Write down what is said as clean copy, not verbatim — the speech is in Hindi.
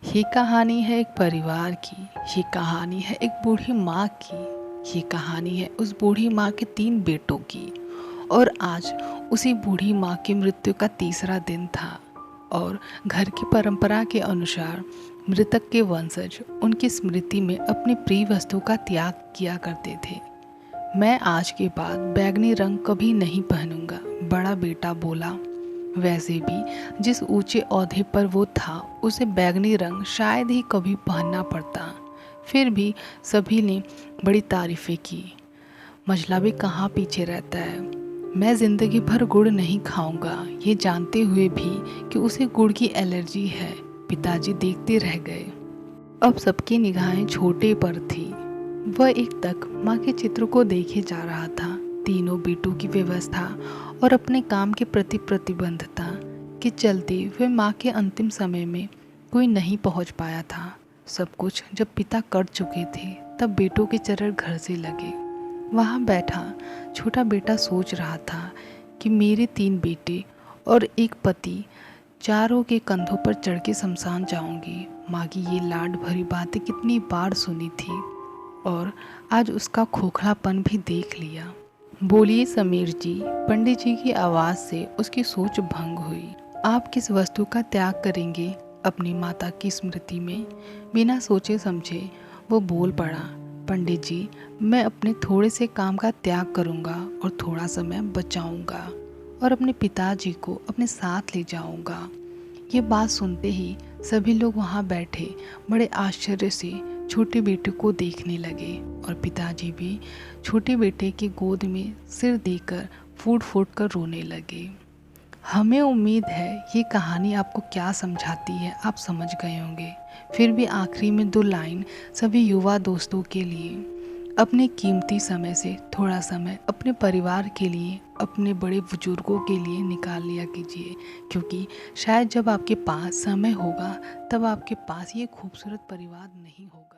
ये कहानी है एक परिवार की। ये कहानी है एक बूढ़ी माँ की। ये कहानी है उस बूढ़ी माँ के 3 बेटों की। और आज उसी बूढ़ी माँ की मृत्यु का तीसरा दिन था। और घर की परंपरा के अनुसार मृतक के वंशज उनकी स्मृति में अपनी प्रिय वस्तु का त्याग किया करते थे। मैं आज के बाद बैंगनी रंग कभी नहीं पहनूंगा, बड़ा बेटा बोला। वैसे भी जिस ऊंचे ओहदे पर वो था उसे बैंगनी रंग शायद ही कभी पहनना पड़ता। फिर भी सभी ने बड़ी तारीफें की। मझला भी कहाँ पीछे रहता है। मैं ज़िंदगी भर गुड़ नहीं खाऊंगा, ये जानते हुए भी कि उसे गुड़ की एलर्जी है। पिताजी देखते रह गए। अब सबकी निगाहें छोटे पर थी। वह एक तक माँ के चित्र को देखे जा रहा था। तीनों बेटों की व्यवस्था और अपने काम के प्रति प्रतिबद्धता के चलते वह माँ के अंतिम समय में कोई नहीं पहुँच पाया था। सब कुछ जब पिता कर चुके थे तब बेटों के चरण घर से लगे। वहाँ बैठा छोटा बेटा सोच रहा था कि मेरे 3 बेटे और एक पति, चारों के कंधों पर चढ़ के शमशान जाऊंगी। माँ की ये लाड भरी बातें कितनी बार सुनी थी और आज उसका खोखलापन भी देख लिया। बोलिए समीर जी, पंडित जी की आवाज़ से उसकी सोच भंग हुई। आप किस वस्तु का त्याग करेंगे अपनी माता की स्मृति में? बिना सोचे समझे वो बोल पड़ा, पंडित जी, मैं अपने थोड़े से काम का त्याग करूंगा और थोड़ा समय बचाऊंगा और अपने पिताजी को अपने साथ ले जाऊंगा। ये बात सुनते ही सभी लोग वहाँ बैठे बड़े आश्चर्य से छोटे बेटे को देखने लगे और पिताजी भी छोटे बेटे की गोद में सिर देकर फूट फूट कर रोने लगे। हमें उम्मीद है ये कहानी आपको क्या समझाती है आप समझ गए होंगे। फिर भी आखिरी में 2 लाइन सभी युवा दोस्तों के लिए। अपने कीमती समय से थोड़ा समय अपने परिवार के लिए, अपने बड़े बुजुर्गों के लिए निकाल लिया कीजिए, क्योंकि शायद जब आपके पास समय होगा तब आपके पास ये खूबसूरत परिवार नहीं होगा।